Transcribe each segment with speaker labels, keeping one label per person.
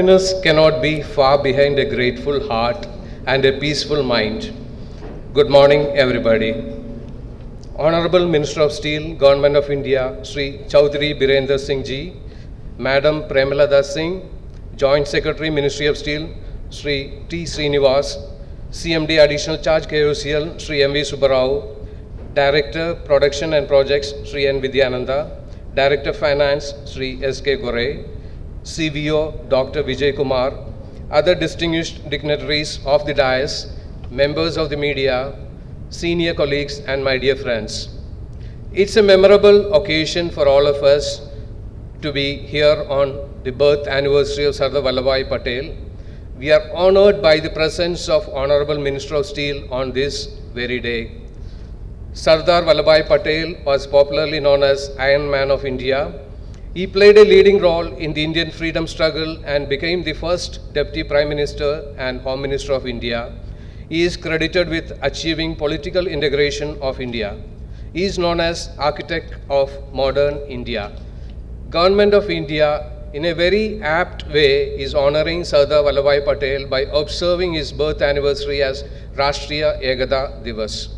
Speaker 1: Happiness cannot be far behind a grateful heart and a peaceful mind. Good morning, everybody. Honorable Minister of Steel, Government of India, Sri Chaudhary Birendra Singh Ji, Madam Premalada Singh, Joint Secretary, Ministry of Steel, Sri T. Srinivas, CMD Additional Charge KOCL, Sri M.V. Subbarao, Director, Production and Projects, Sri N. Vidyananda, Director Finance, Sri S.K. Gore, CVO, Dr. Vijay Kumar, other distinguished dignitaries of the dais, members of the media, senior colleagues, and my dear friends. It's a memorable occasion for all of us to be here on the birth anniversary of Sardar Vallabhbhai Patel. We are honored by the presence of Honorable Minister of Steel on this very day. Sardar Vallabhbhai Patel was popularly known as Iron Man of India. He played a leading role in the Indian freedom struggle and became the first Deputy Prime Minister and Home Minister of India. He is credited with achieving political integration of India. He is known as architect of modern India. Government of India, in a very apt way, is honoring Sardar Vallabhbhai Patel by observing his birth anniversary as Rashtriya Ekata Divas.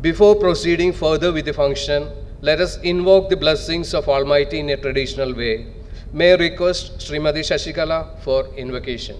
Speaker 1: Before proceeding further with the function, let us invoke the blessings of Almighty in a traditional way. May I request Srimati Shashikala for invocation.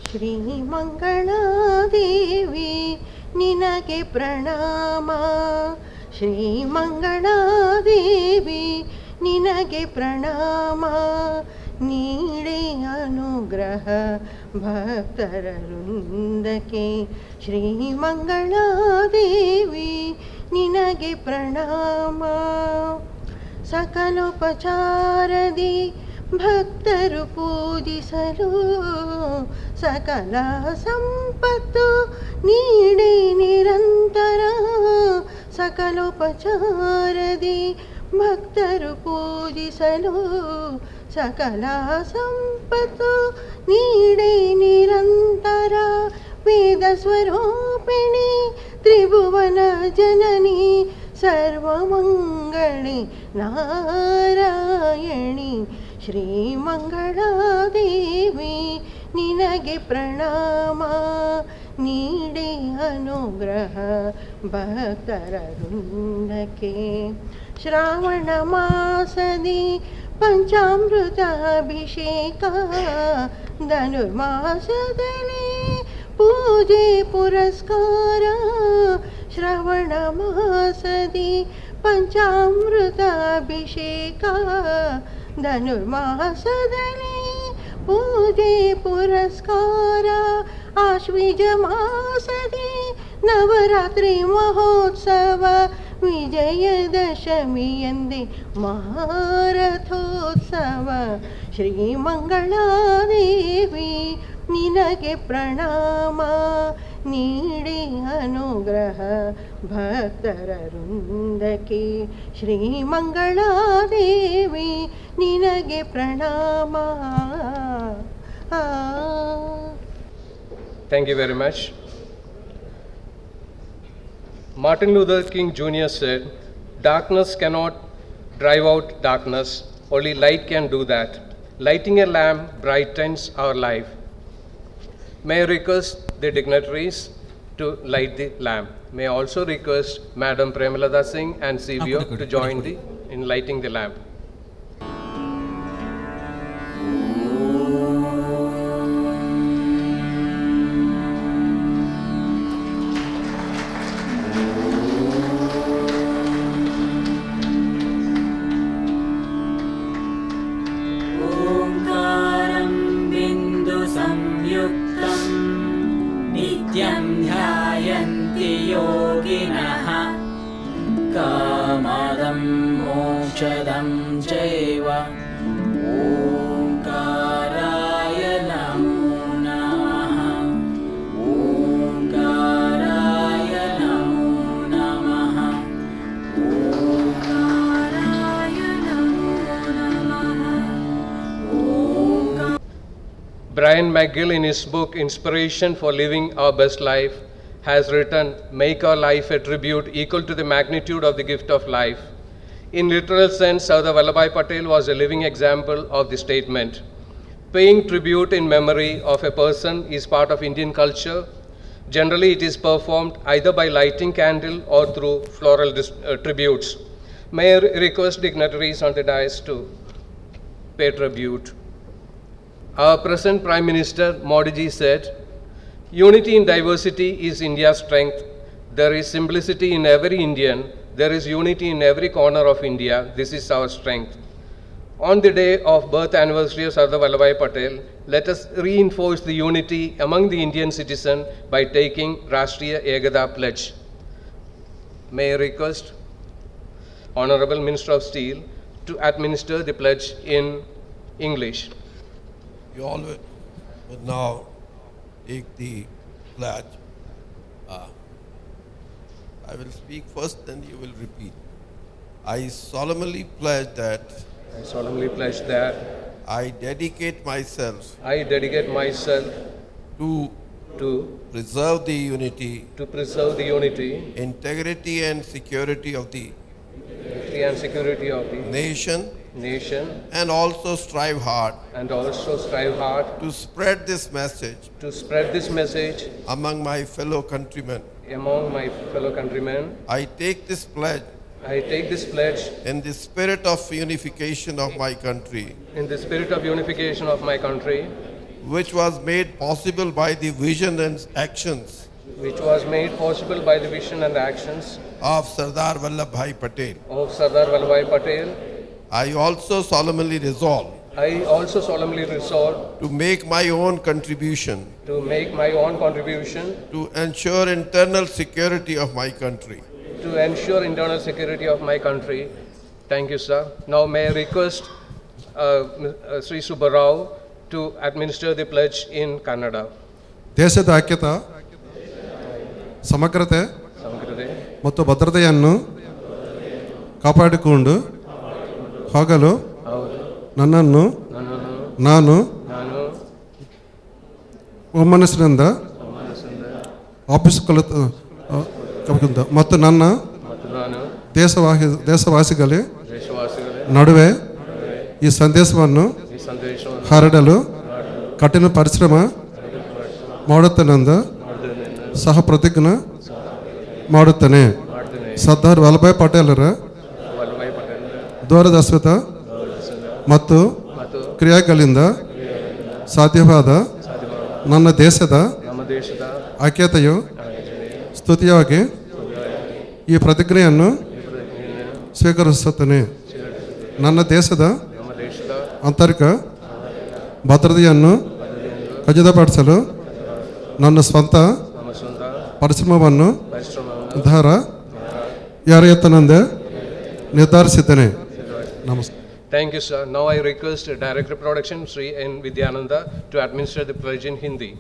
Speaker 2: Shri Mangala Devi Ninage Pranama. Shri Mangala Devi Ninage Pranama. Neede Anugraha Bhaktararundake. Shri Mangala Devi Ninage Pranama. Sakalopacharadi Bhaktaru Pujisalu. Sakala Sampattu Neede Nirantara. Sakalopacharadi Bhaktaru Pujisalu. Sakala Sampattu Neede Nirantara. Veda Swarupini Tribhuvana Janani Sarvamangani Narayani. Shri Mangala Devi Ninage Pranama. Neede Anugraha Bhaktararundake. Shravana Masadi Panchamruta Abhisheka. Dhanurmasadali Puje Puraskara. Shravana Masadi Panchamruta Abhisheka. Dhanurmasadali Puje Puraskara. Ashvija Masadi Navaratri Mahotsava. Vijayadashami Yande Maharathotsava. Shri Mangala Devi Ninage Pranama. Neede Anugraha Bhaktararundake. Shri Mangala Devi Ninage Pranama.
Speaker 1: Thank you very much. Martin Luther King Jr. said, "Darkness cannot drive out darkness, only light can do that. Lighting a lamp brightens our life." May I request the dignitaries to light the lamp. May I also request Madam Premalada Singh and CVO to join in lighting the lamp.
Speaker 3: नित्यं ध्यायन्ति योगिनः कामदं मोक्षदं चैव ओंकाराय नमो नमः ओंकाराय नमो नमः ओंकाराय नमो नमः।
Speaker 1: Brian McGill, in his book Inspiration for Living Our Best Life, has written, "Make our life a tribute equal to the magnitude of the gift of life. In literal sense, Sardar Vallabhbhai Patel was a living example of the statement. Paying tribute in memory of a person is part of Indian culture. Generally, it is performed either by lighting candle or through floral tributes. May I request dignitaries on the dais to pay tribute. Our present Prime Minister Modi ji said, "Unity in diversity is India's strength. There is simplicity in every Indian. There is unity in every corner of India. This is our strength." On the day of birth anniversary of Sardar Vallabhbhai Patel, let us reinforce the unity among the Indian citizen by taking Rashtriya Ekata Pledge. May I request Honorable Minister of Steel to administer the pledge in English.
Speaker 4: You all will now take the pledge. I will speak first, then you will repeat. I solemnly pledge that
Speaker 1: I solemnly pledge that
Speaker 4: I dedicate myself
Speaker 1: I dedicate myself
Speaker 4: to
Speaker 1: to
Speaker 4: preserve the unity,
Speaker 1: preserve the unity
Speaker 4: integrity and security of the
Speaker 1: and security of the
Speaker 4: nation,
Speaker 1: nation,
Speaker 4: and also strive hard
Speaker 1: and also strive hard
Speaker 4: to spread this message
Speaker 1: to spread this message
Speaker 4: among my fellow countrymen.
Speaker 1: among my fellow countrymen.
Speaker 4: I take this pledge
Speaker 1: I take this pledge
Speaker 4: in the spirit of unification of my country,
Speaker 1: in the spirit of unification of my country,
Speaker 4: which was made possible by the vision and actions
Speaker 1: which was made possible by the vision and actions
Speaker 4: of Sardar Vallabhbhai Patel.
Speaker 1: of Sardar Vallabhbhai Patel.
Speaker 4: I also solemnly resolve
Speaker 1: I also solemnly resolve
Speaker 4: to make my own contribution
Speaker 1: to make my own contribution
Speaker 4: to ensure internal security of my country.
Speaker 1: to ensure internal security of my country. Thank you, sir. Now may I request Sri Subbarao to administer the pledge in Kannada.
Speaker 5: ದೇಶದ ಐಕ್ಯತೆ ಸಮಗ್ರತೆ
Speaker 1: Samkriti.
Speaker 5: ಮತ್ತು ಭದ್ರತೆಯನ್ನು ಕಾಪಾಡಿಕೊಂಡು ಹೋಗಲು
Speaker 1: ಹೌದು.
Speaker 5: ನನ್ನನ್ನು
Speaker 1: ನನ್ನನ್ನು
Speaker 5: ನಾನು
Speaker 1: ನಾನು
Speaker 5: ಒಮ್ಮನಸ್ಸಿನಿಂದ
Speaker 1: ಮನಸ್ಸಿಂದ
Speaker 5: ಮತ್ತು ನನ್ನ
Speaker 1: ಮತ್ತು ನಾನು
Speaker 5: ದೇಶವಾಸಿಗಳ
Speaker 1: ದೇಶವಾಸಿಗಳೇ
Speaker 5: ನಡುವೆ ಈ ಸಂದೇಶವನ್ನು
Speaker 1: ಈ ಸಂದೇಶವನ್ನು
Speaker 5: ಹರಡಲು ಕಠಿಣ ಪರಿಶ್ರಮ ಮಾಡುತ್ತೇನೆಂದು ಸಹ ಪ್ರತಿಜ್ಞೆ ಮಾಡುತ್ತೇನೆ.
Speaker 1: ಮಾಡ್ತೇನೆ.
Speaker 5: ಸರ್ದಾರ್ ವಲ್ಲಭಾಯ್ ಪಟೇಲರ
Speaker 1: ವಲ್ಲಭಾಯ್ ಪಟೇಲ್
Speaker 5: ದೂರದರ್ಶಿತ ಮತ್ತು
Speaker 1: ಮತ್ತು
Speaker 5: ಕ್ರಿಯೆಗಳಿಂದ ಸಾಧ್ಯವಾದ ನನ್ನ ದೇಶದ
Speaker 1: ನಮ್ಮ ದೇಶದ
Speaker 5: ಐಕ್ಯತೆಯು ಸ್ತುತಿಯಾಗಿ ಈ ಪ್ರತಿಜ್ಞೆಯನ್ನು ಸ್ವೀಕರಿಸುತ್ತೇನೆ. ನನ್ನ ದೇಶದ
Speaker 1: ನಮ್ಮ ದೇಶದ
Speaker 5: ಆಂತರಿಕ ಭದ್ರತೆಯನ್ನು ಖಚಿತಪಡಿಸಲು ನನ್ನ ಸ್ವಂತ
Speaker 1: ನಮ್ಮ ಸ್ವಂತ
Speaker 5: ಪರಿಶ್ರಮವನ್ನು
Speaker 1: ಪರಿಶ್ರಮವನ್ನು
Speaker 5: ಯಾರೆತ್ತನೆಂದು ನಿರ್ಧರಿಸಿದ್ದೇನೆ. ನಮಸ್ಕಾರ.
Speaker 1: Thank you, sir. Now I request Director of Production, Sri N. Vidyananda, to administer the pledge in Hindi.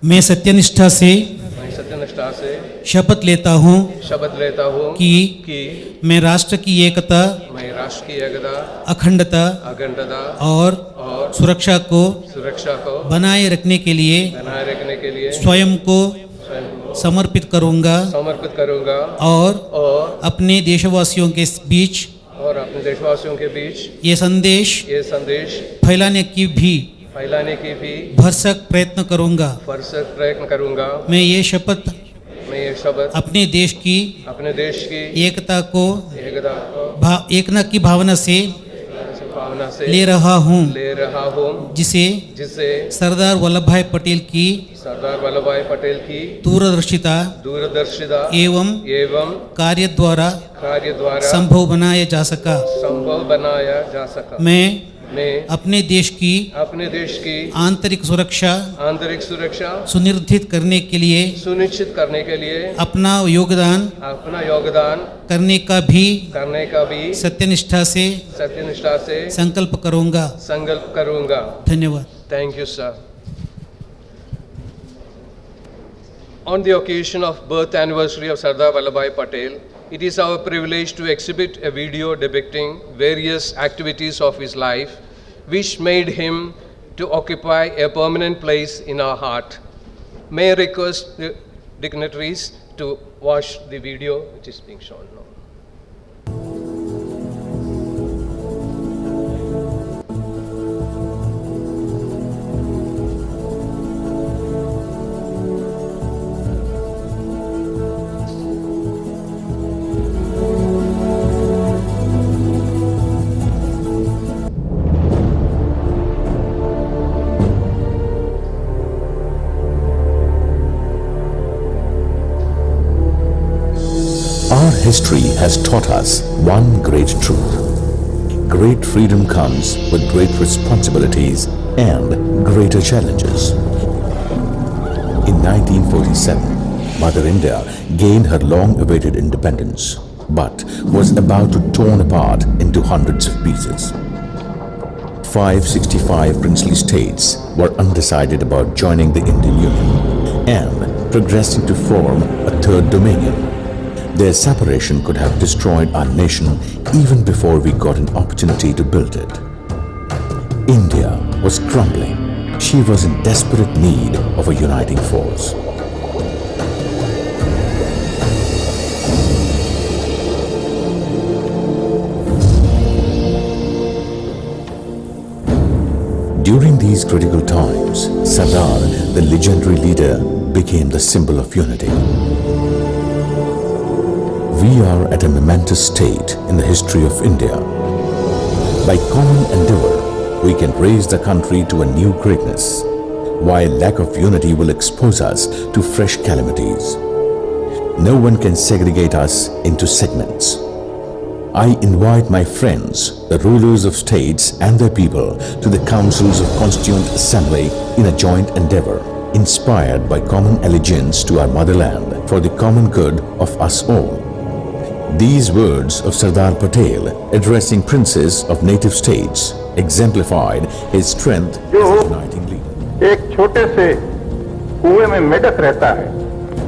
Speaker 6: मैं सत्यनिष्ठा से
Speaker 1: मैं सत्यनिष्ठा से
Speaker 6: शपथ लेता हूँ
Speaker 1: शपथ लेता हूँ
Speaker 6: कि
Speaker 1: कि
Speaker 6: मैं राष्ट्र की एकता,
Speaker 1: मैं राष्ट्र की एकता,
Speaker 6: अखंडता
Speaker 1: अखंडता
Speaker 6: और
Speaker 1: और
Speaker 6: सुरक्षा को
Speaker 1: सुरक्षा को
Speaker 6: बनाए रखने के लिए
Speaker 1: बनाए रखने के लिए
Speaker 6: स्वयं को
Speaker 1: स्वयं को
Speaker 6: समर्पित करूंगा
Speaker 1: समर्पित करूंगा
Speaker 6: और
Speaker 1: और
Speaker 6: अपने देशवासियों के बीच
Speaker 1: अपने देशवासियों के बीच
Speaker 6: ये संदेश फैलाने की भी भरसक प्रयत्न करूंगा.
Speaker 1: करूंगा.
Speaker 6: मैं ये शपथ अपने देश की एकता को एकता की भावना से ले रहा हूँ जिसे सरदार वल्लभ भाई पटेल की दूरदर्शिता एवं कार्य द्वारा संभव बनाया जा सका. मैं अपने देश की आंतरिक सुरक्षा सुनिश्चित करने के लिए अपना योगदान करने का भी सत्यनिष्ठा से संकल्प करूंगा. धन्यवाद.
Speaker 1: Thank you, sir. On the occasion of birth anniversary of Sardar Vallabhbhai Patel, it is our privilege to exhibit a video depicting various activities of his life which made him to occupy a permanent place in our heart. May I request the dignitaries to watch the video which is being shown now.
Speaker 7: history has taught us one great truth. Great freedom comes with great responsibilities and greater challenges. In 1947, Mother India gained her long-awaited independence, but was about to torn apart into hundreds of pieces. 565 princely states were undecided about joining the Indian Union and progressing to form a third dominion. Their separation could have destroyed our nation even before we got an opportunity to build it. India was crumbling. She was in desperate need of a uniting force. During these critical times, Sardar, the legendary leader, became the symbol of unity. We are at a momentous state in the history of India. By common endeavor, we can raise the country to a new greatness, while lack of unity will expose us to fresh calamities. No one can segregate us into segments. I invite my friends, the rulers of states and their people, to the councils of Constituent Assembly in a joint endeavor, inspired by common allegiance to our motherland for the common good of us all. These words of Sardar Patel, addressing princes of native states, exemplified his strength as a uniting leader.
Speaker 8: एक छोटे से कुएं में मेढक रहता है,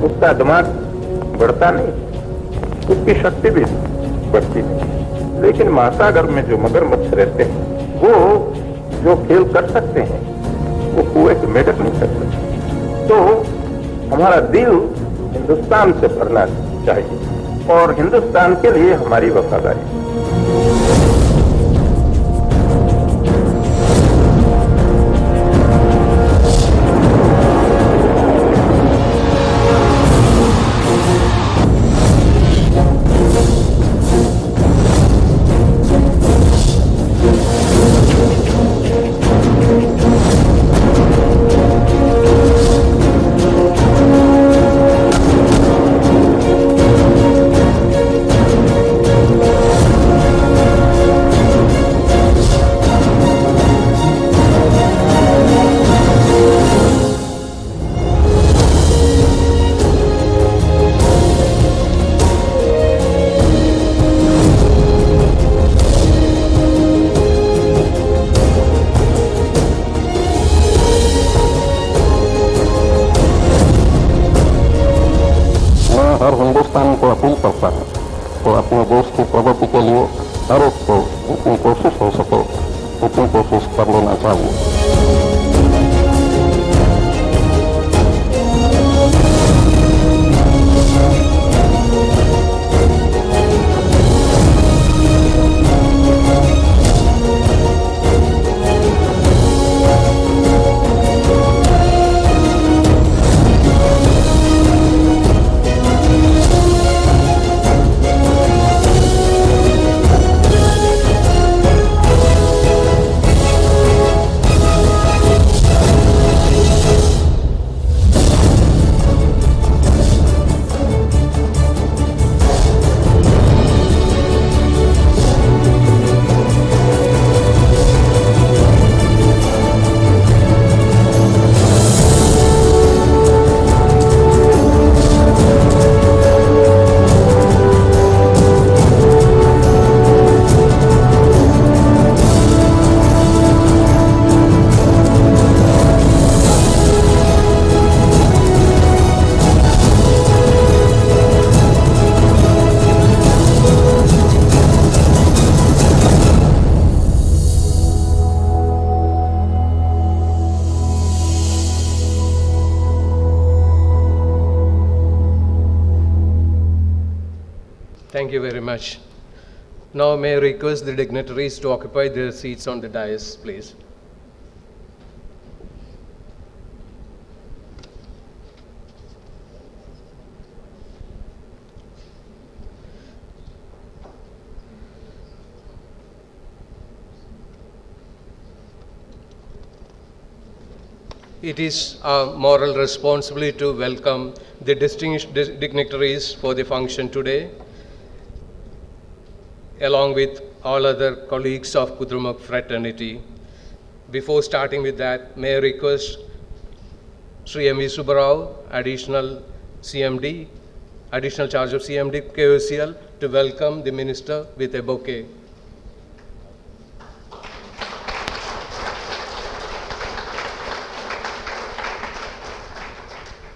Speaker 8: उसका दिमाग बढ़ता नहीं, उसकी शक्ति भी बढ़ती नहीं। लेकिन महासागर में जो मगरमच्छ रहते हैं, वो जो खेल कर सकते हैं, वो कुएं के मेढक नहीं कर सकते। तो हमारा दिल हिंदुस्तान से भरना चाहिए और हिंदुस्तान के लिए हमारी वफादारी। हर हिंदुस्तान को अपील करता है तो अपने देश की प्रगति के लिए हर एक को जितनी कोशिश हो सके उतनी कोशिश कर लेना चाहिए।
Speaker 1: Thank you very much. Now may I request the dignitaries to occupy their seats on the dais, please. It is our moral responsibility to welcome the distinguished dignitaries for the function today. along with all other colleagues of Kudrumuk fraternity. Before starting with that, may I request Sri M.V. Subbarao, Additional Charge of CMD KOCL, to welcome the Minister with a bouquet.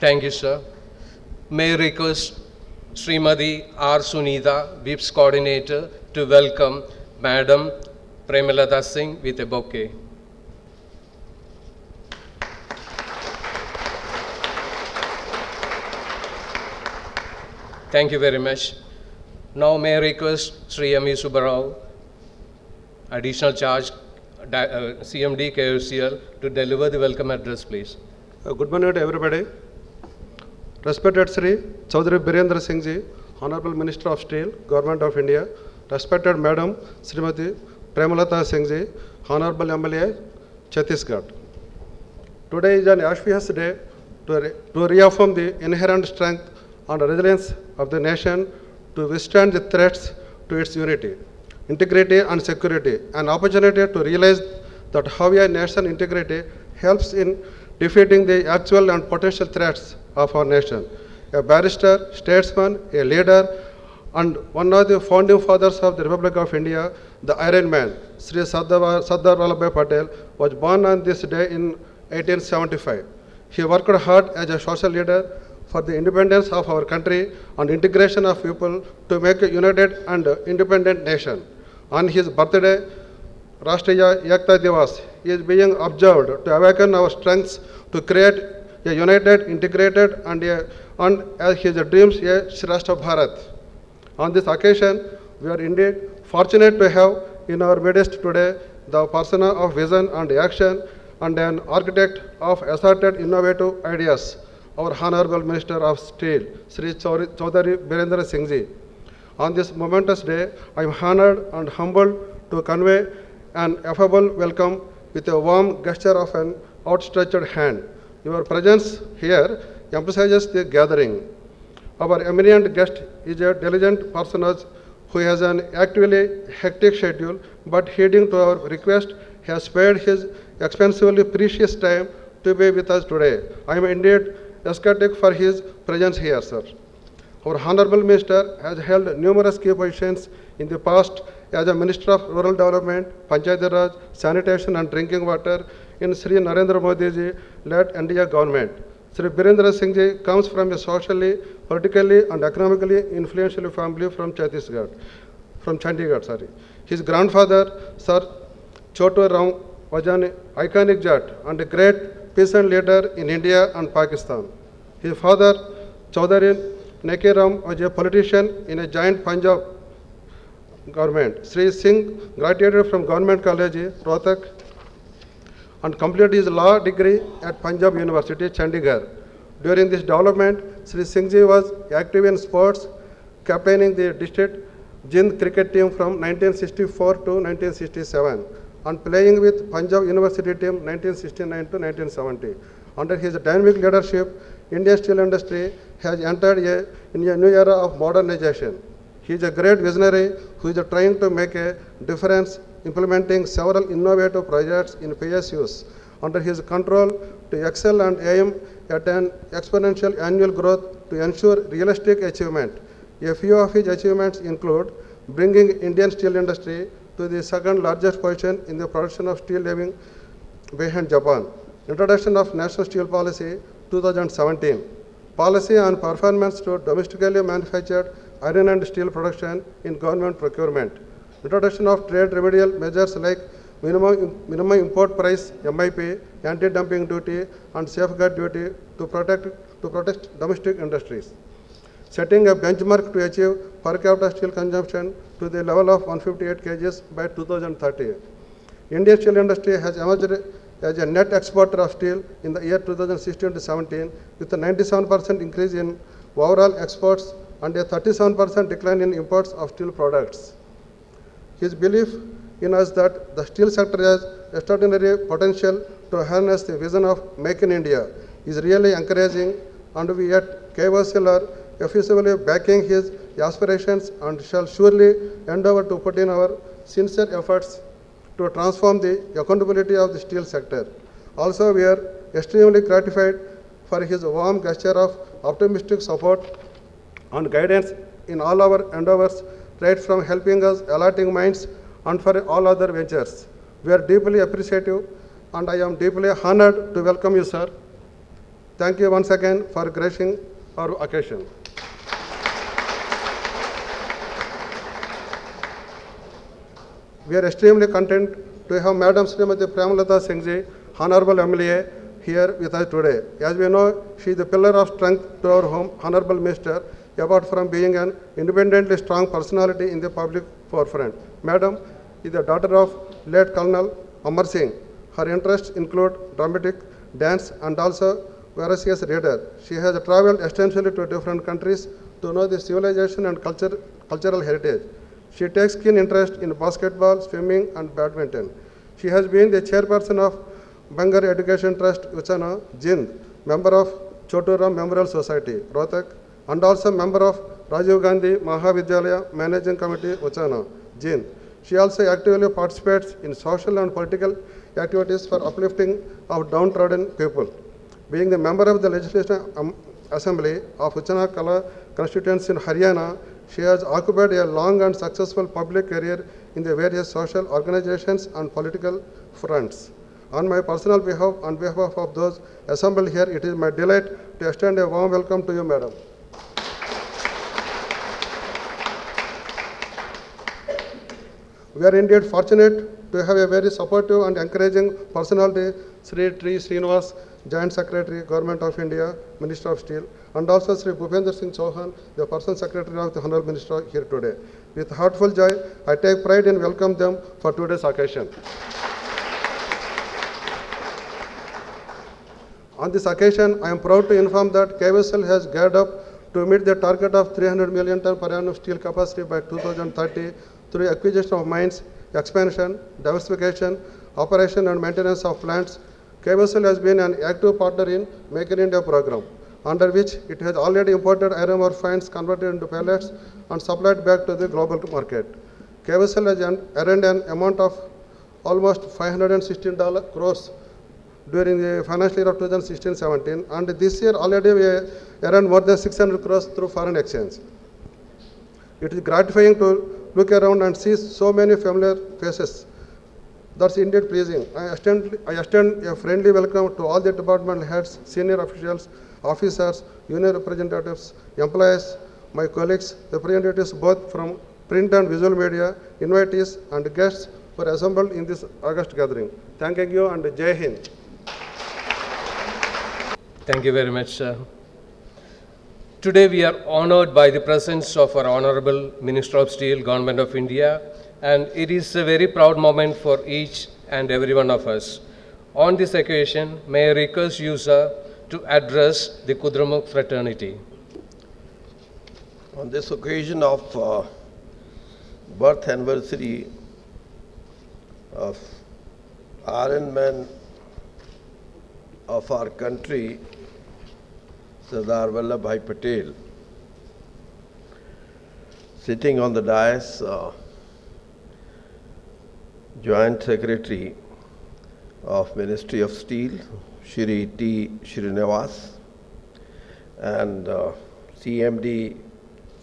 Speaker 1: Thank you, sir. May I request Srimati R. Sunita, VIPS Coordinator, to welcome Madam Premalata Singh with a bouquet. Thank you very much. Now may I request Sri M.E. Subbarao, Additional Charge CMD KOCL, to deliver the welcome address, please.
Speaker 5: Good morning to everybody. Respected Sri Chaudhary Birendra Singh Ji, Honorable Minister of Steel, Government of India. Respected Madam Srimati Premalata Singh Ji, Honorable MLA, Chhattisgarh. Today is an auspicious day to reaffirm the inherent strength and resilience of the nation to withstand the threats to its unity, integrity and security, an opportunity to realize that how a nation integrity helps in defeating the actual and potential threats of our nation. A barrister, statesman, a leader, and one of the founding fathers of the Republic of India, the Iron Man, Sri Sardar Vallabhbhai Patel, was born on this day in 1875. He worked hard as a social leader for the independence of our country and integration of people to make a united and independent nation. On his birthday, Rashtriya Ekta Divas is being observed to awaken our strengths to create a united, integrated, and as his dreams, a Shrestha Bharat. On this occasion, we are indeed fortunate to have in our midst today the persona of vision and action and an architect of asserted innovative ideas, our Honorable Minister of Steel, Sri Chaudhary Birendra Singh Ji. On this momentous day, I am honored and humbled to convey an affable welcome with a warm gesture of an outstretched hand. Your presence here emphasizes the gathering. Our eminent guest is a diligent personage who has an actively hectic schedule, but heeding to our request, has spared his expensively precious time to be with us today. I am indeed ecstatic for his presence here, sir. Our Honorable Minister has held numerous key positions in the past as a Minister of Rural Development, Panchayati Raj, Sanitation and Drinking Water in Sri Narendra Modi ji-led NDA government. Sri Birendra Singh Ji comes from a socially, politically and economically influential family from Chandigarh. His grandfather, Sir Chotu Ram, was an iconic Jat and a great peasant leader in India and Pakistan. His father, Chaudhary Neke Ram, was a politician in a giant Punjab government. Sri Singh graduated from Government College, Rohtak, and completed his law degree at Punjab University, Chandigarh. During this development, Sri Singh Ji was active in sports, captaining the district Jind cricket team from 1964 to 1967 and playing with Punjab University team 1969 to 1970. Under his dynamic leadership, Indian steel industry has entered in a new era of modernization. He is a great visionary who is trying to make a difference, implementing several innovative projects in PSUs under his control to excel and aim at an exponential annual growth to ensure realistic achievement. A few of his achievements include bringing Indian steel industry to the second largest position in the production of steel leaving behind Japan. Introduction of National Steel Policy 2017. Policy on performance to domestically manufactured iron and steel production in government procurement. Introduction of trade remedial measures like minimum import price (MIP), anti-dumping duty, and safeguard duty to protect domestic industries. Setting a benchmark to achieve per capita steel consumption to the level of 158 kgs by 2030. Indian steel industry has emerged as a net exporter of steel in the year 2016 to 17 with a 97% increase in overall exports and a 37% decline in imports of steel products. His belief in us that the steel sector has extraordinary potential to harness the vision of Make in India is really encouraging, and we at KOCL are effectively backing his aspirations and shall surely endeavor to put in our sincere efforts to transform the accountability of the steel sector. Also, we are extremely gratified for his warm gesture of optimistic support and guidance in all our endeavors, right from helping us allotting mines and for all other ventures. We are deeply appreciative and I am deeply honored to welcome you, sir. Thank you once again for gracing our occasion. We are extremely content to have Madam Srimati Premalata Singh Ji, Honorable MLA, here with us today. As we know, she is the pillar of strength to our home, Honorable Minister, apart from being an independently strong personality in the public forefront. Madam is the daughter of late Colonel Amar Singh. Her interests include dramatic, dance, and also voracious reader. She has traveled extensively to different countries to know the civilization and cultural heritage. She takes keen interest in basketball, swimming, and badminton. She has been the chairperson of Bangar Education Trust, Uchana, Jind, member of Choturam Memorial Society, Rohtak, and also member of Rajiv Gandhi Mahavidyalaya Managing Committee, Uchana, Jind. She also actively participates in social and political activities for uplifting of downtrodden people. Being the member of the Legislative Assembly of Uchana Kala constituency in Haryana, she has occupied a long and successful public career in the various social organizations and political fronts. On my personal behalf, on behalf of those assembled here, it is my delight to extend a warm welcome to you, Madam. We are indeed fortunate to have a very supportive and encouraging personality, Sri Tri Srinivas, Joint Secretary, Government of India, Minister of Steel, and also Sri Bhupender Singh Chauhan, the Personal Secretary of the Honorable Minister here today. With heartful joy, I take pride in welcoming them for today's occasion. On this occasion, I am proud to inform that KVSL has geared up to meet the target of 300 million ton per annum steel capacity by 2030 through acquisition of mines, expansion, diversification, operation and maintenance of plants. KVSL has been an active partner in Make in India program, under which it has already imported iron ore fines converted into pellets and supplied back to the global market. KVSL has earned an amount of almost $516 crores during the financial year of 2016-17, and this year already we earned more than 600 crores through foreign exchange. It is gratifying to look around and see so many familiar faces. That's indeed pleasing. I extend a friendly welcome to all the department heads, senior officials, officers, union representatives, employees, my colleagues, representatives both from print and visual media, invitees and guests who are assembled in this August gathering. Thanking you and Jai Hind.
Speaker 1: Thank you very much, sir. Today we are honored by the presence of our Honorable Minister of Steel, Government of India, and it is a very proud moment for each and every one of us. On this occasion, may I request you, sir, to address the Kudramukh fraternity.
Speaker 4: On this occasion of birth anniversary of Iron Man of our country, Sardar Vallabhbhai Patel, sitting on the dais, Joint Secretary of Ministry of Steel, Shri T. Srinivas, and CMD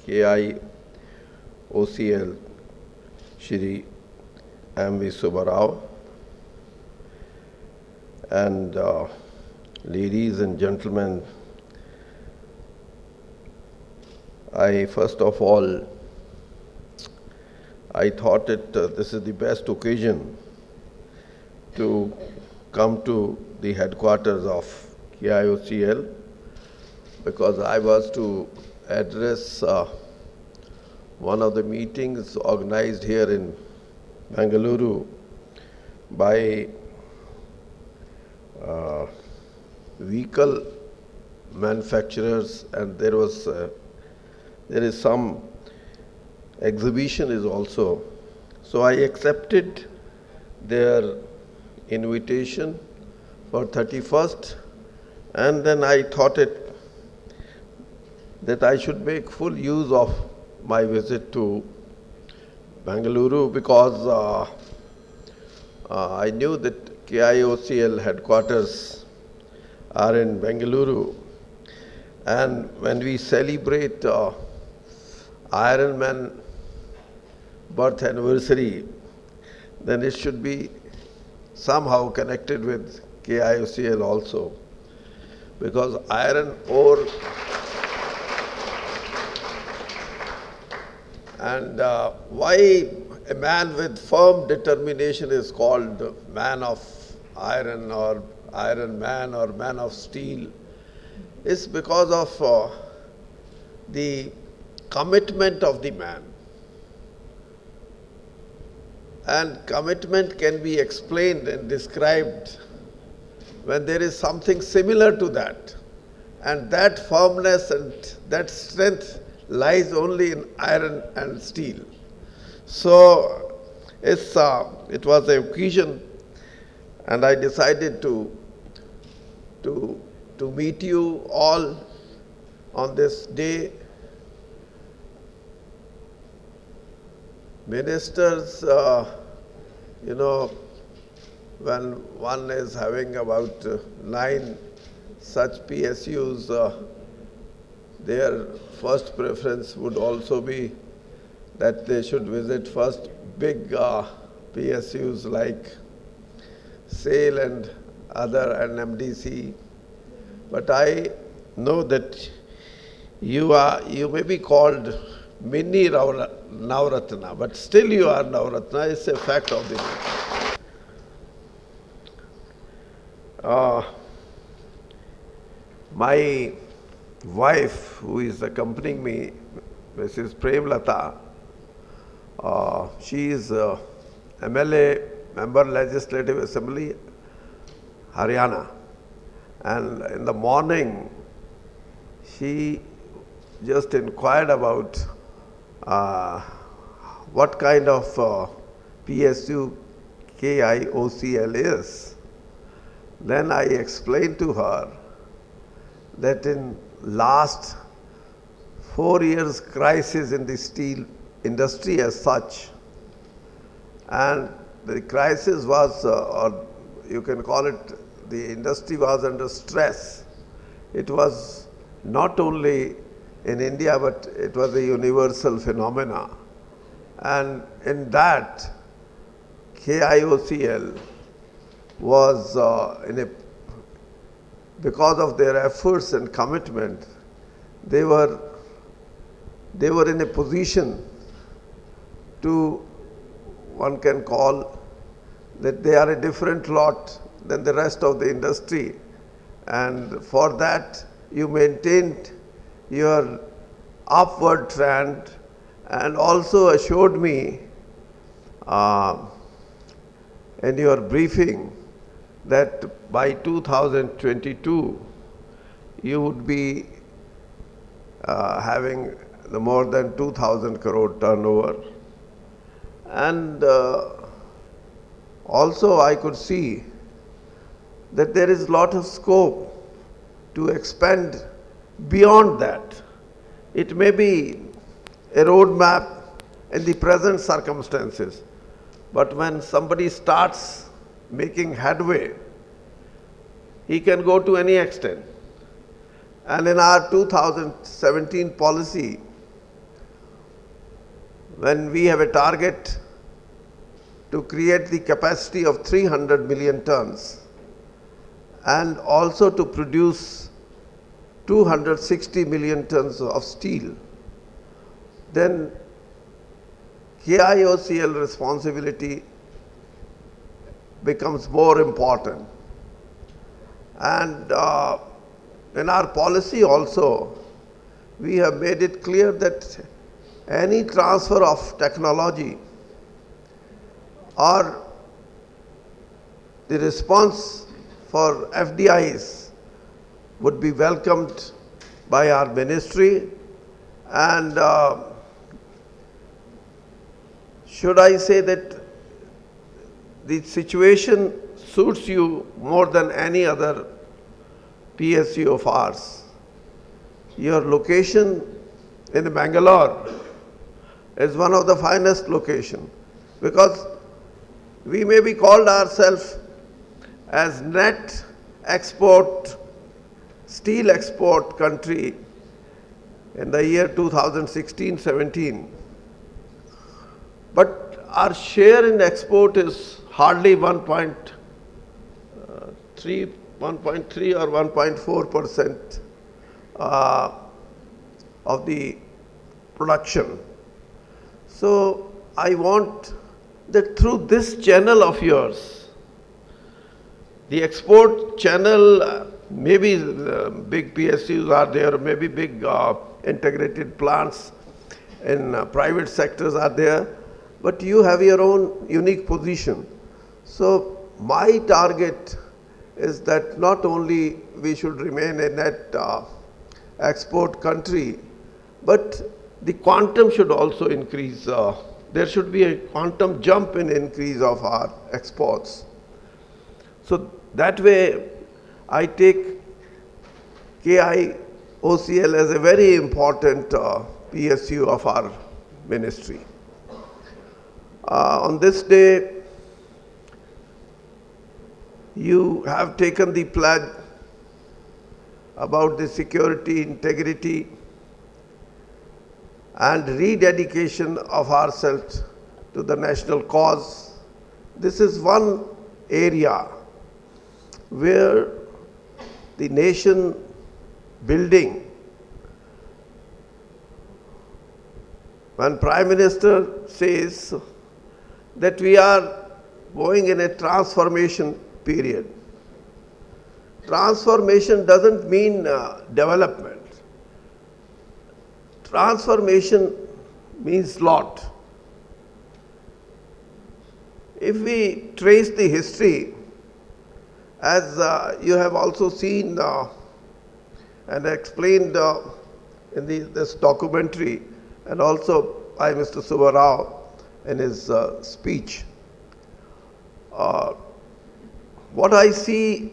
Speaker 4: KI OCL, Shri M.V. Subbarao, and ladies and gentlemen, I thought this is the best occasion to come to the headquarters of KIOCL, because I was to address one of the meetings organized here in Bengaluru by vehicle manufacturers, and there is some exhibition is also. So I accepted their invitation for 31st, and then I thought it that I should make full use of my visit to Bengaluru because I knew that KIOCL headquarters are in Bengaluru, and when we celebrate Ironman birth anniversary, then it should be somehow connected with KIOCL also, because iron ore and why a man with firm determination is called man of iron or iron man or man of steel is because of the commitment of the man. And commitment can be explained and described when there is something similar to that. And that firmness and that strength lies only in iron and steel. So it was an occasion, and I decided to meet you all on this day. Ministers, when one is having about 9 such PSUs, their first preference would also be that they should visit first big PSUs like SAIL and other NMDC. But I know that you may be called mini Navratna, but still you are Navratna. It's a fact of the matter. My wife, who is accompanying me, Mrs. Premlata, she is MLA, Member Legislative Assembly, Haryana. And in the morning, she just inquired about what kind of PSU KIOCL is. Then I explained to her that in last 4 years crisis in the steel industry as such, and the crisis was, or you can call it, the industry was under stress. It was not only in India, but it was a universal phenomena. And in that, KIOCL was because of their efforts and commitment, they were in a position to, one can call that they are a different lot than the rest of the industry. And for that, you maintained your upward trend and also assured me in your briefing that by 2022 you would be having the more than 2,000 crore turnover. And also I could see that there is a lot of scope to expand beyond that. It may be a roadmap in the present circumstances, but when somebody starts making headway, he can go to any extent. And in our 2017 policy, when we have a target to create the capacity of 300 million tons and also to produce 260 million tons of steel, then KIOCL responsibility becomes more important. And in our policy also, we have made it clear that any transfer of technology or the response for FDIs would be welcomed by our ministry. And should I say that the situation suits you more than any other PSU of ours? Your location in Bangalore is one of the finest location, because we may be called ourselves as net export, steel export country in the year 2016-17. But our share in export is hardly 1.3 or 1.4% of the production. So I want that through this channel of yours, the export channel, maybe big PSUs are there, maybe big integrated plants in private sectors are there, but you have your own unique position. So my target is that not only we should remain a net export country, but the quantum should also increase. There should be a quantum jump in increase of our exports. So that way I take KIOCL as a very important PSU of our ministry. On this day, you have taken the pledge about the security, integrity, and rededication of ourselves to the national cause. This is one area where the nation building, when Prime Minister says that we are going in a transformation period. Transformation doesn't mean development. Transformation means lot. If we trace the history, as you have also seen and explained in this documentary, and also by Mr. Subba Rao in his speech, what I see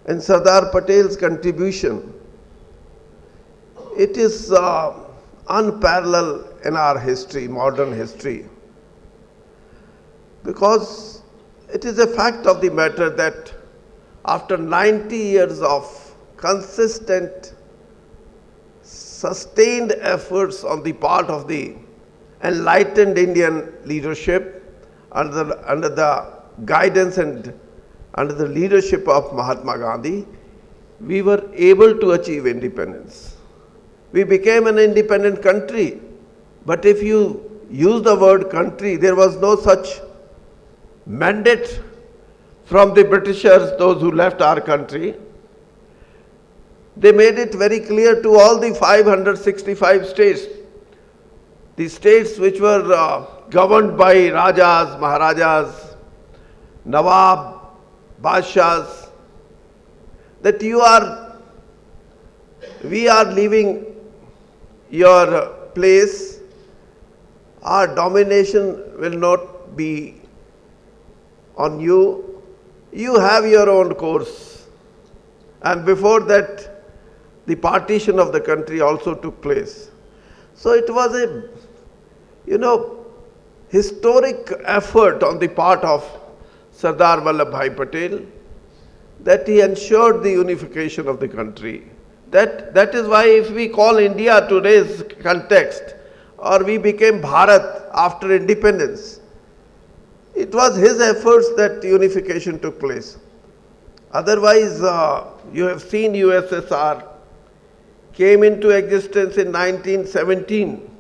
Speaker 4: in Sardar Patel's contribution, it is unparalleled in our history, modern history, because it is a fact of the matter that after 90 years of consistent, sustained efforts on the part of the enlightened Indian leadership under the guidance and under the leadership of Mahatma Gandhi, we were able to achieve independence. We became an independent country. But if you use the word country, there was no such mandate from the Britishers, those who left our country. They made it very clear to all the 565 states, the states which were governed by Rajas, Maharajas, Nawab, Badshahs, that we are leaving your place, our domination will not be on you, you have your own course. And before that, the partition of the country also took place. So it was a, historic effort on the part of Sardar Vallabhbhai Patel, that he ensured the unification of the country. That is why if we call India today's context, or we became Bharat after independence, it was his efforts that unification took place. Otherwise, you have seen USSR came into existence in 1917,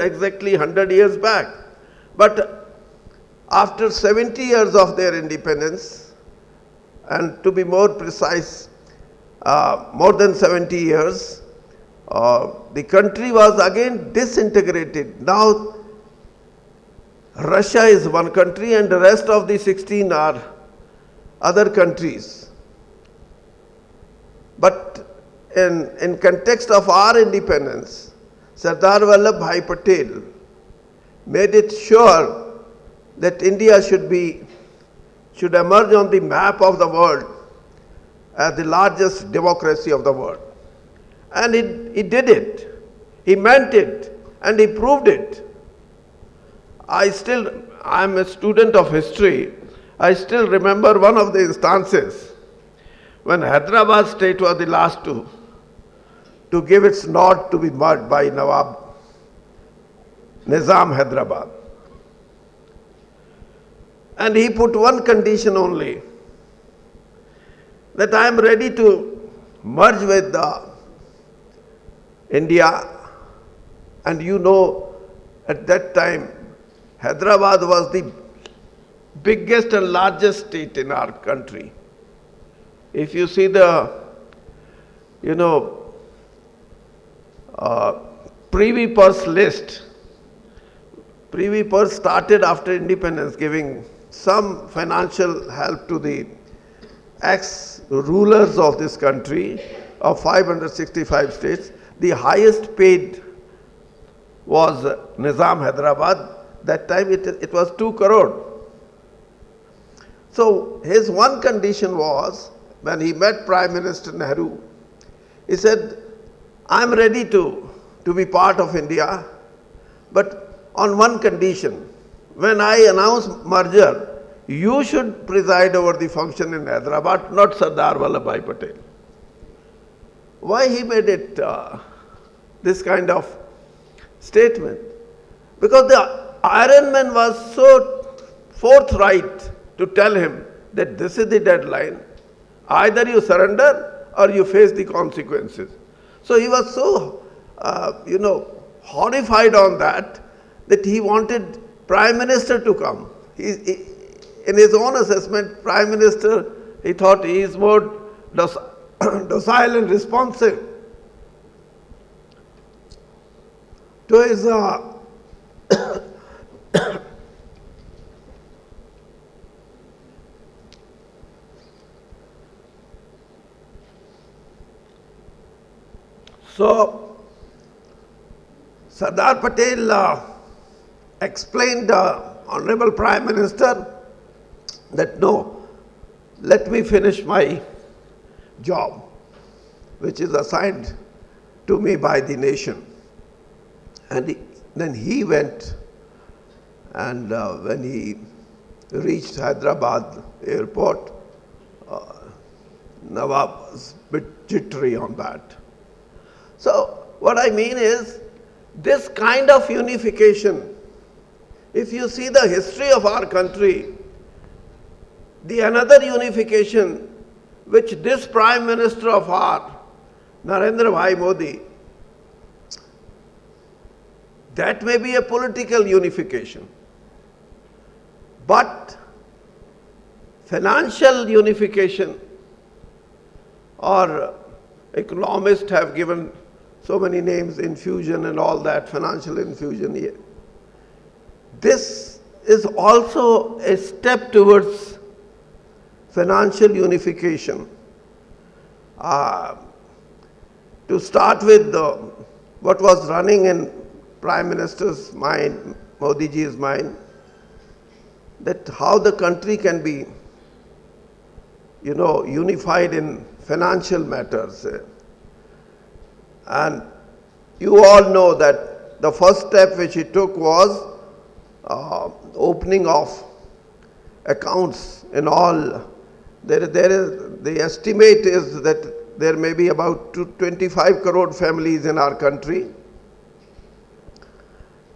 Speaker 4: exactly 100 years back. But after 70 years of their independence, and to be more precise, more than 70 years, the country was again disintegrated. Now, Russia is one country and the rest of the 16 are other countries. But in context of our independence, Sardar Vallabhbhai Patel made it sure that India should emerge on the map of the world as the largest democracy of the world. And he did it. He meant it. And he proved it. I'm a student of history. I still remember one of the instances when Hyderabad state was the last to give its nod to be merged by Nawab Nizam Hyderabad. And he put one condition only, that I am ready to merge with India. And you know, at that time, Hyderabad was the biggest and largest state in our country. If you see the, Privy Purse list, Privy Purse started after independence giving some financial help to the ex-rulers of this country of 565 states. The highest paid was Nizam Hyderabad. That time it was 2 crore. So his one condition was, when he met Prime Minister Nehru, he said, I'm ready to be part of India, but on one condition. When I announce merger, you should preside over the function in Hyderabad, not Sardar Vallabhbhai Patel. Why he made it this kind of statement? Because the Iron Man was so forthright to tell him that this is the deadline. Either you surrender or you face the consequences. So he was so, horrified on that he wanted Prime Minister to come. In his own assessment, Prime Minister, he thought he is more docile and responsive to his So, Sardar Patel explained Honorable Prime Minister that no, let me finish my job, which is assigned to me by the nation. And then he went, and when he reached Hyderabad airport, Nawab was a bit jittery on that. So what I mean is, this kind of unification, if you see the history of our country, the another unification which this Prime Minister of our, Narendra Bhai Modi, that may be a political unification, but financial unification, or economists have given so many names, infusion and all that, financial infusion. This is also a step towards financial unification. To start with, what was running in Prime Minister's mind, Modi ji's mind, that how the country can be, unified in financial matters. And you all know that the first step which he took was opening of accounts in all. The estimate is that there may be about 25 crore families in our country.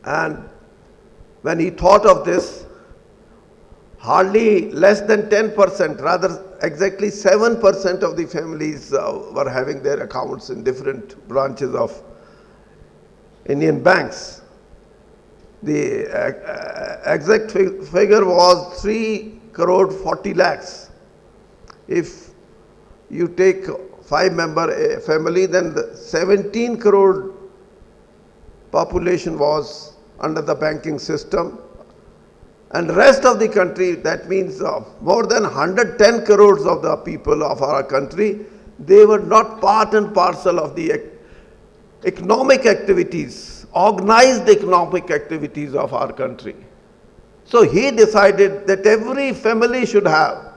Speaker 4: And when he thought of this, hardly less than 10%, rather exactly 7% of the families were having their accounts in different branches of Indian banks. The exact figure was 3 crore 40 lakhs. If you take 5-member family, then the 17 crore population was under the banking system. And rest of the country, that means more than 110 crores of the people of our country, they were not part and parcel of the economic activities, organized economic activities of our country. So he decided that every family should have.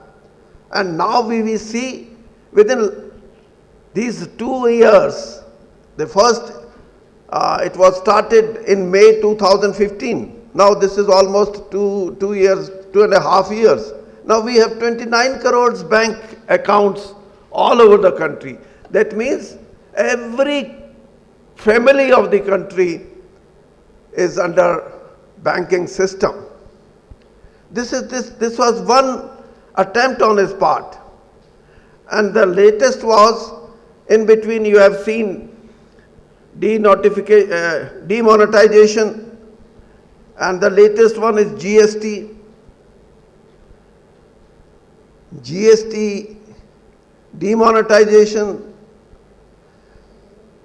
Speaker 4: And now we will see within these 2 years, the first It was started in May 2015. Now this is almost 2.5 years. Now we have 29 crores bank accounts all over the country. That means every family of the country is under banking system. This was one attempt on his part. And the latest was, in between you have seen demonetization, and the latest one is GST. GST demonetization.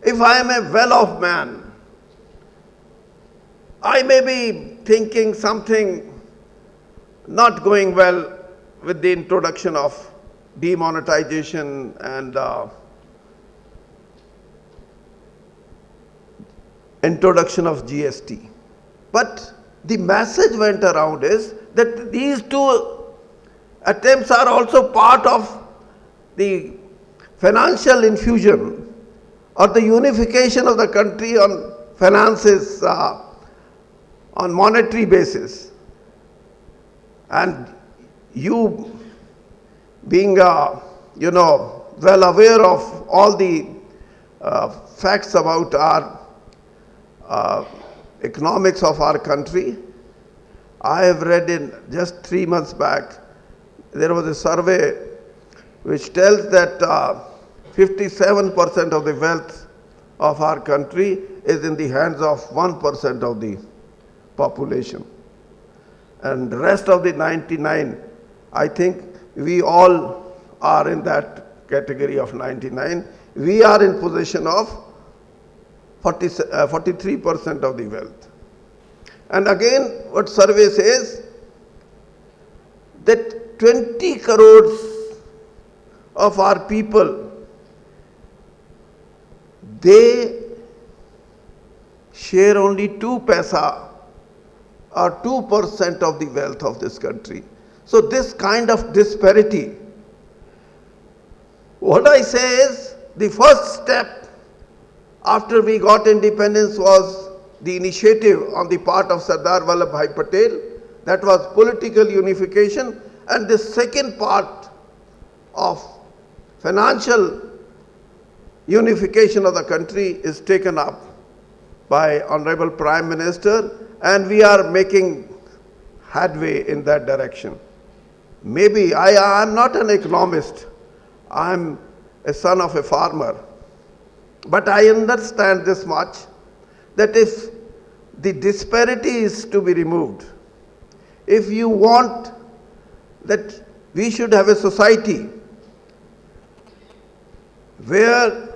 Speaker 4: If I am a well-off man, I may be thinking something not going well with the introduction of demonetization and introduction of GST. But the message went around is that these two attempts are also part of the financial infusion or the unification of the country on finances on monetary basis. And you being well aware of all the facts about our economics of our country, I have read in just 3 months back, there was a survey which tells that 57% of the wealth of our country is in the hands of 1% of the population. And the rest of the 99, I think we all are in that category of 99. We are in possession of 43% of the wealth. And again, what survey says, that 20 crores of our people, they share only 2 paisa or 2% of the wealth of this country. So this kind of disparity, what I say is, the first step after we got independence was the initiative on the part of Sardar Vallabhbhai Patel, that was political unification, and the second part of financial unification of the country is taken up by Honorable Prime Minister, and we are making headway in that direction. Maybe I am not an economist, I am a son of a farmer, but I understand this much, that if the disparity is to be removed, if you want that we should have a society where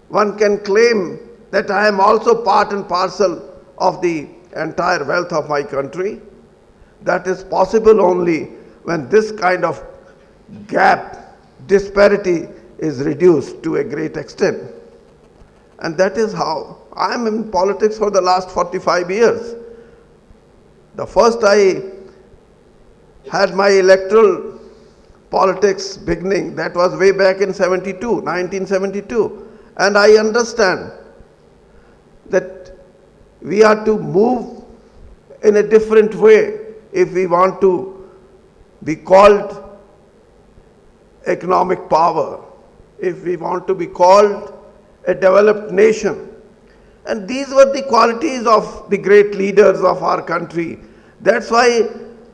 Speaker 4: one can claim that I am also part and parcel of the entire wealth of my country, that is possible only when this kind of gap, disparity is reduced to a great extent. And that is how I am in politics for the last 45 years. The first I had my electoral politics beginning, that was way back in 1972. And I understand that we are to move in a different way if we want to be called economic power, if we want to be called a developed nation. And these were the qualities of the great leaders of our country. That's why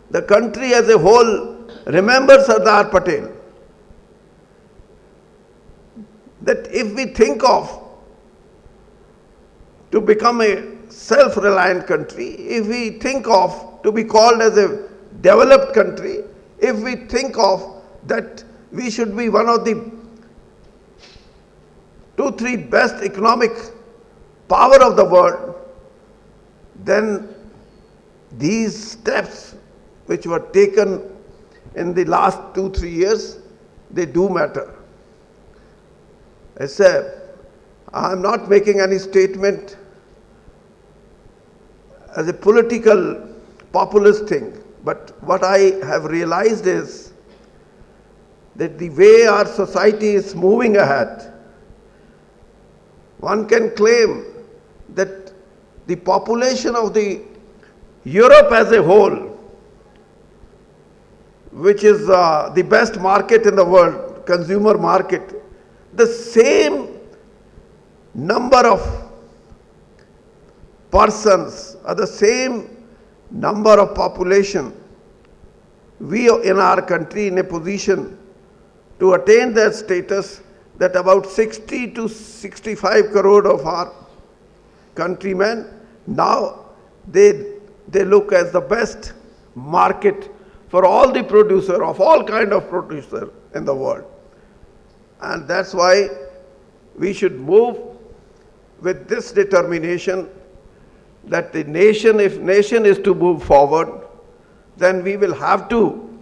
Speaker 4: the country as a whole remembers Sardar Patel. That if we think of to become a self-reliant country, if we think of to be called as a developed country, if we think of that we should be one of the 2-3 best economic power of the world, then these steps which were taken in the last 2-3 years, they do matter. I say, I am not making any statement as a political populist thing, but what I have realized is that the way our society is moving ahead, one can claim the population of the Europe as a whole, which is the best market in the world, consumer market, the same number of persons or the same number of population, we in our country in a position to attain that status that about 60 to 65 crore of our countrymen now they look as the best market for all the producer of all kind of producer in the world. And that's why we should move with this determination that the nation, if nation is to move forward, then we will have to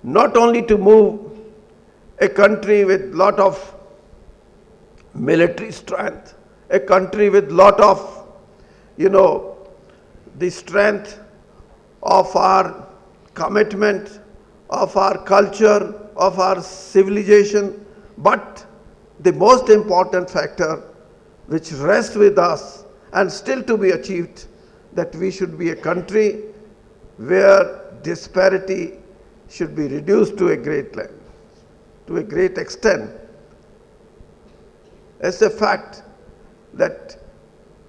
Speaker 4: not only to move a country with lot of military strength, a country with lot of, the strength of our commitment, of our culture, of our civilization, but the most important factor which rests with us and still to be achieved, that we should be a country where disparity should be reduced to a great extent. It's a fact that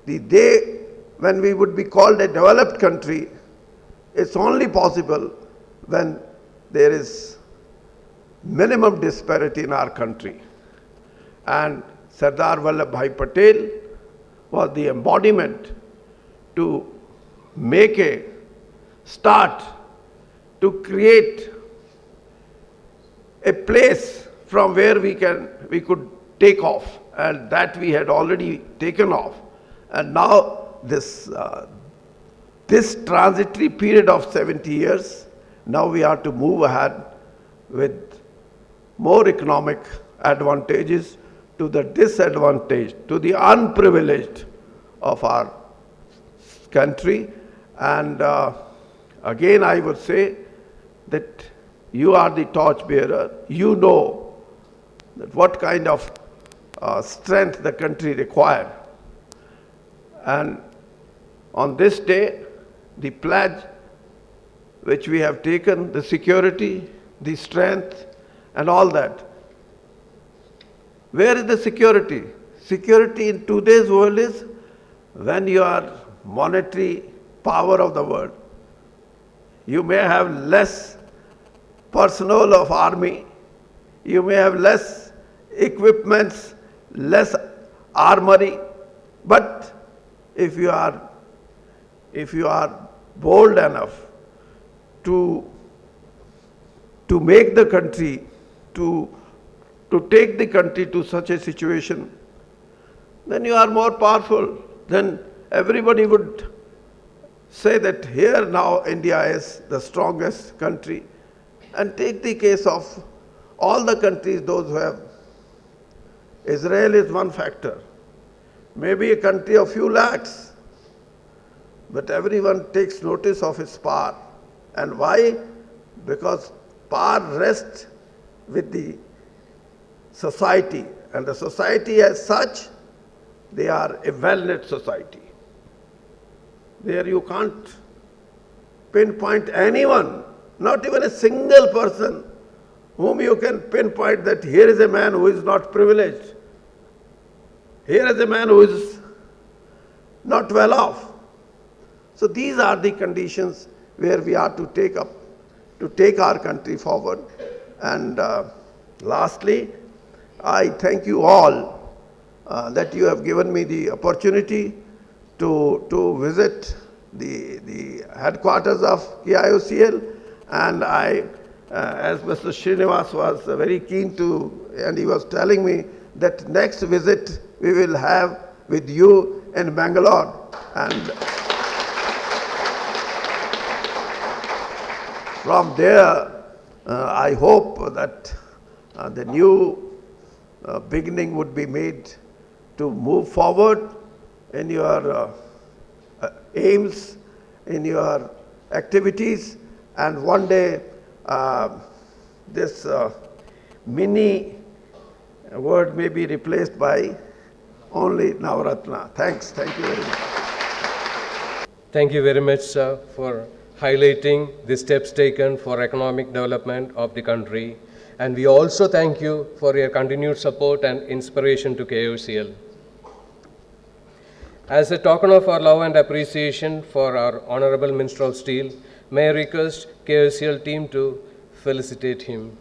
Speaker 4: the day when we would be called a developed country, it's only possible when there is minimum disparity in our country. And Sardar Vallabhbhai Patel was the embodiment to make a start, to create a place from where we could take off, and that we had already taken off. And now this transitory period of 70 years, now we are to move ahead with more economic advantages to the disadvantage, to the unprivileged of our country. And again I would say that you are the torch bearer. You know that what kind of strength the country required. And on this day, the pledge which we have taken, the security, the strength, and all that. Where is the security? Security in today's world is when you are monetary power of the world. You may have less personnel of army, you may have less equipments, less armory, but if you are bold enough to make the country, to take the country to such a situation, then you are more powerful. Then everybody would say that here now India is the strongest country. And take the case of all the countries, those who have, Israel is one factor, maybe a country of few lakhs, but everyone takes notice of its power. And why? Because power rests with the society, and the society as such, they are a well-knit society. There you can't pinpoint anyone, not even a single person whom you can pinpoint that here is a man who is not privileged. Here is a man who is not well off. So these are the conditions where we are to take our country forward. And lastly, I thank you all that you have given me the opportunity to visit the headquarters of KIOCL, and I, as Mr. Srinivas was very keen to, and he was telling me that next visit we will have with you in Bangalore. And from there, I hope that the new beginning would be made to move forward in your aims, in your activities, and one day this mini word may be replaced by only Navaratna. Thanks. Thank you very much.
Speaker 1: Thank you very much, sir, for highlighting the steps taken for economic development of the country. And we also thank you for your continued support and inspiration to KOCL. As a token of our love and appreciation for our Honorable Minister of Steel, may I request KOCL team to felicitate him.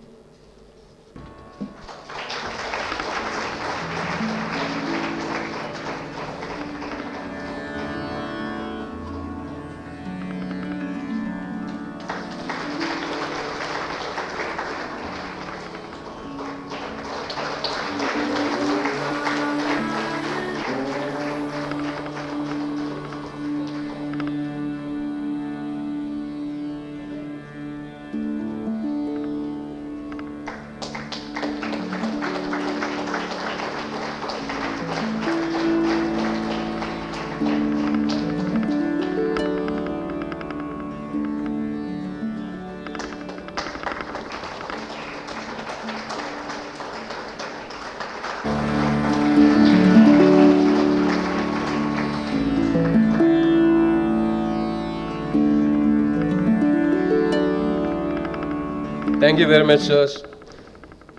Speaker 1: Thank you very much, sirs.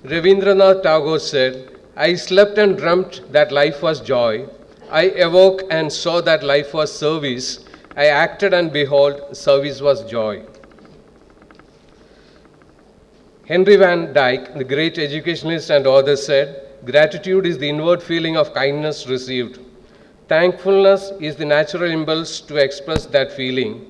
Speaker 1: Ravindranath Tagore said, I slept and dreamt that life was joy. I awoke and saw that life was service. I acted and behold, service was joy. Henry Van Dyke, the great educationalist and author, said, gratitude is the inward feeling of kindness received. Thankfulness is the natural impulse to express that feeling.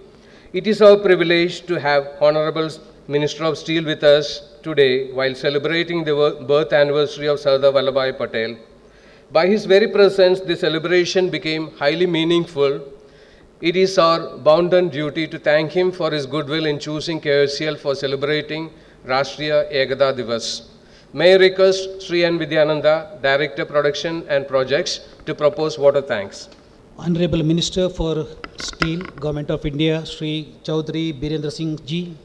Speaker 1: It is our privilege to have Honorable Minister of Steel with us today while celebrating the birth anniversary of Sardar Vallabhbhai Patel. By his very presence, the celebration became highly meaningful. It is our bounden duty to thank him for his goodwill in choosing KOCL for celebrating Rashtriya Ekata Divas. May I request Sri N. Vidyananda, Director Production and Projects, to propose vote of thanks.
Speaker 6: Honorable Minister for Steel, Government of India, Sri Chaudhary Birendra Singh Ji.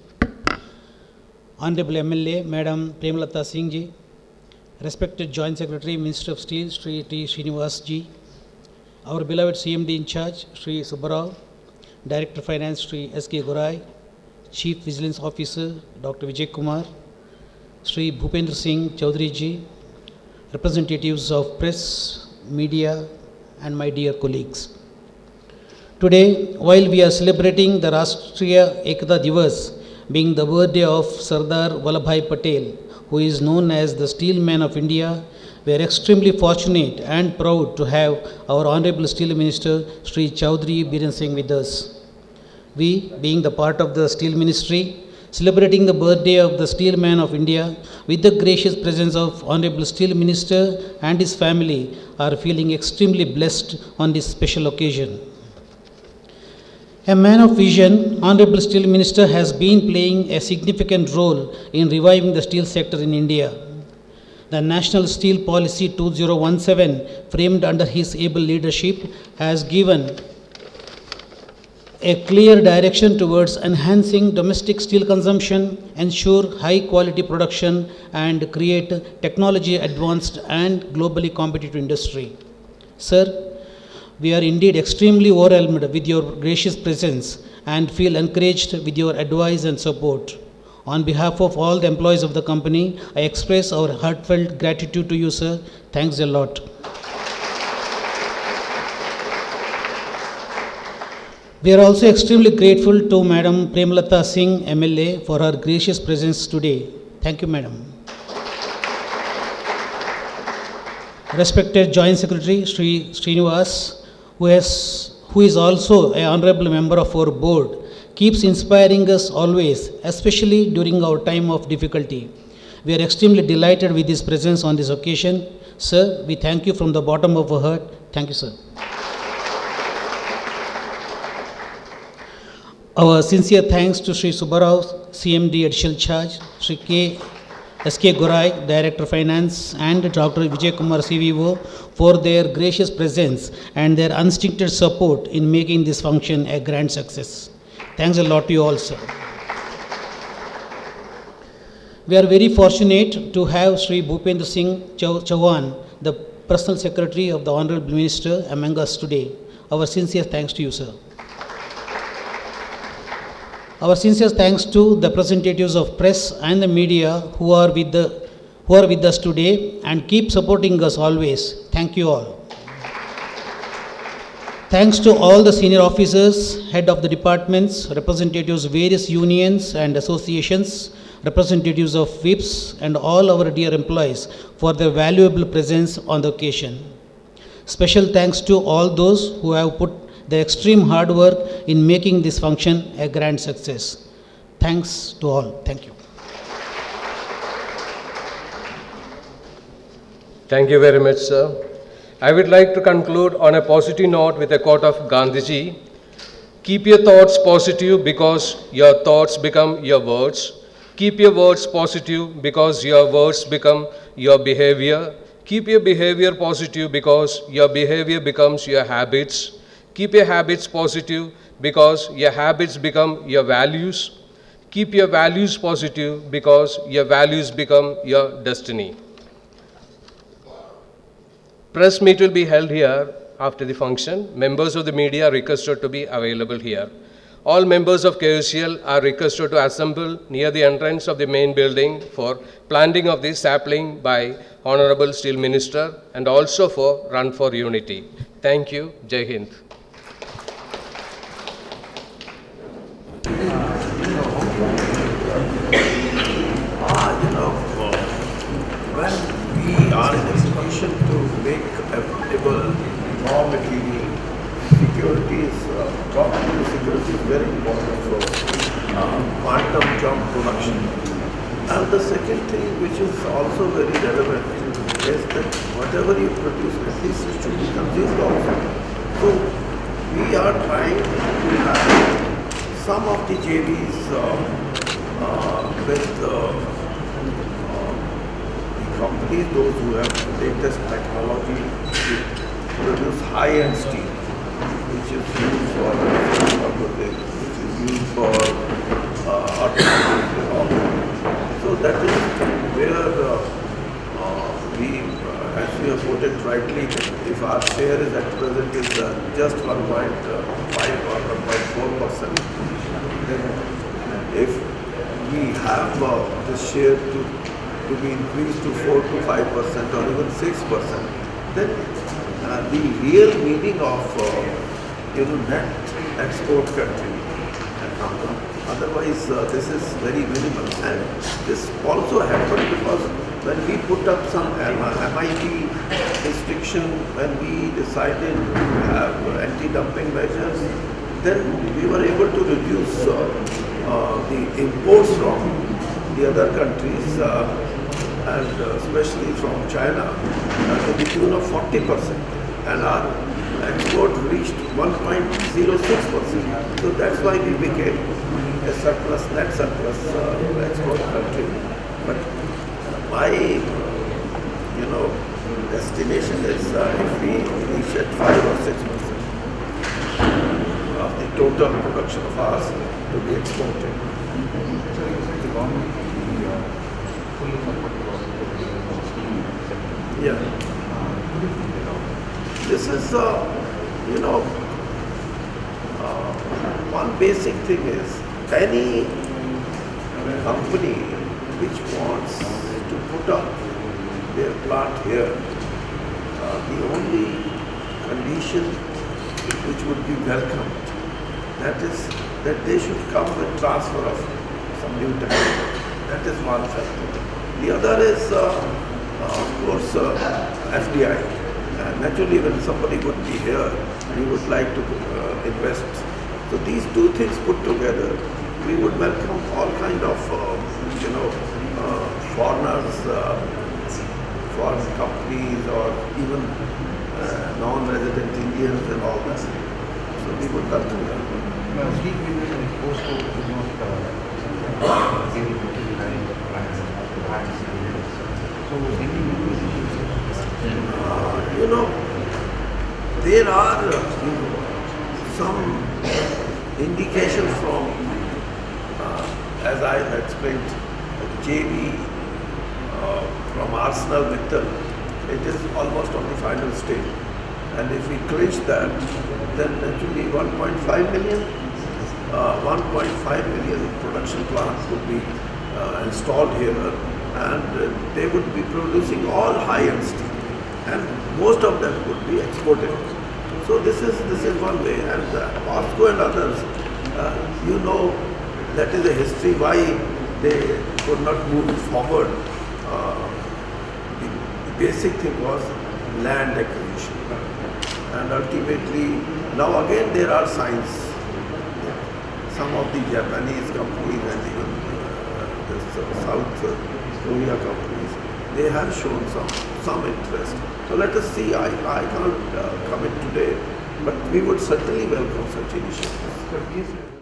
Speaker 6: Honorable MLA, Madam Premalata Singh Ji. Respected Joint Secretary, Minister of Steel, Sri T. Srinivas Ji. Our beloved CMD in charge, Sri Subbarao. Director Finance, Sri S.K. Gorai. Chief Vigilance Officer, Dr. Vijay Kumar. Sri Bhupendra Singh Chaudhary Ji. Representatives of press, media, and my dear colleagues. Today, while we are celebrating the Rashtriya Ekata Divas, being the birthday of Sardar Vallabhbhai Patel, who is known as the Steel Man of India, we are extremely fortunate and proud to have our Honorable Steel Minister, Sri Chaudhary Biren Singh with us. We, being the part of the Steel Ministry, celebrating the birthday of the Steel Man of India, with the gracious presence of Honorable Steel Minister and his family, are feeling extremely blessed on this special occasion. A man of vision, Honorable Steel Minister has been playing a significant role in reviving the steel sector in India. The National Steel Policy 2017, framed under his able leadership, has given a clear direction towards enhancing domestic steel consumption, ensure high quality production, and create technology advanced and globally competitive industry. Sir, we are indeed extremely overwhelmed with your gracious presence and feel encouraged with your advice and support. On behalf of all the employees of the company, I express our heartfelt gratitude to you, sir. Thanks a lot. We are also extremely grateful to Madam Premalata Singh, MLA, for her gracious presence today. Thank you, Madam. Respected Joint Secretary, Sri Srinivas, who is also an honorable member of our board, keeps inspiring us always, especially during our time of difficulty. We are extremely delighted with his presence on this occasion. Sir, we thank you from the bottom of our heart. Thank you, sir. Our sincere thanks to Sri Subbarao, CMD Additional Charge, Sri S.K. Gorai, Director Finance, and Dr. Vijay Kumar, CVO, for their gracious presence and their unstinted support in making this function a grand success. Thanks a lot to you all, sir. We are very fortunate to have Sri Bhupendra Singh Chauhan, the Personal Secretary of the Honorable Minister, among us today. Our sincere thanks to you, sir. Our sincere thanks to the representatives of press and the media who are with us today and keep supporting us always. Thank you all. Thanks to all the senior officers, head of the departments, representatives of various unions and associations, representatives of VIPs, and all our dear employees for their valuable presence on the occasion. Special thanks to all those who have put the extreme hard work in making this function a grand success. Thanks to all. Thank you.
Speaker 1: Thank you very much, sir. I would like to conclude on a positive note with a quote of Gandhiji. Keep your thoughts positive because your thoughts become your words. Keep your words positive because your words become your behavior. Keep your behavior positive because your behavior becomes your habits. Keep your habits positive because your habits become your values. Keep your values positive because your values become your destiny. Press meet will be held here after the function. Members of the media are requested to be available here. All members of KOCL are requested to assemble near the entrance of the main building for planting of the sapling by Honorable Steel Minister and also for Run for Unity. Thank you. Jai Hind.
Speaker 4: When we are in a position to make available raw material, security is, property security is very important for quantum jump production. And the second thing which is also very relevant is that whatever you produce, at least it should be consumed also. So we are trying to have some of the JVs with companies, those who have the latest technology to produce high-end steel, which is used for automobiles, which is used for automobiles and all that. So that is where we, as you have put it rightly, if our share is at present is just 1.5 or 1.4%, then if we have this share to be increased to 4 to 5% or even 6%, then the real meaning of net export country can come from. Otherwise, this is very minimal. And this also happened because when we put up some MIP restriction, when we decided to have anti-dumping measures, then we were able to reduce the imports from the other countries and especially from China to the tune of 40%, and our export reached 1.06%. So that's why we became a surplus, net surplus export country. But my estimation is if we reach at 5 or 6% of the total production of ours to be exported. Yeah. This is, one basic thing is any company which wants to put up their plant here, the only condition which would be welcome, that is that they should come with transfer of some new technology. That is one factor. The other is, of course, FDI. Naturally, when somebody would be here, we would like to invest. So these two things put together, we would welcome all kind of, foreigners, foreign companies, or even non-resident Indians and all that. So we would welcome them. There are some indications from, as I have explained, JV from Arsenal Mittal. It is almost on the final stage. And if we clinch that, then actually 1.5 million 1.5 million production plants would be installed here, and they would be producing all high-end steel, and most of them would be exported. So this is one way, and POSCO and others, you know, that is a history why they could not move forward. The basic thing was land acquisition, and ultimately now again there are signs. Some of the Japanese companies and even the South Korea companies, they have shown some interest. So let us see. I can't commit today, but we would certainly welcome such initiatives.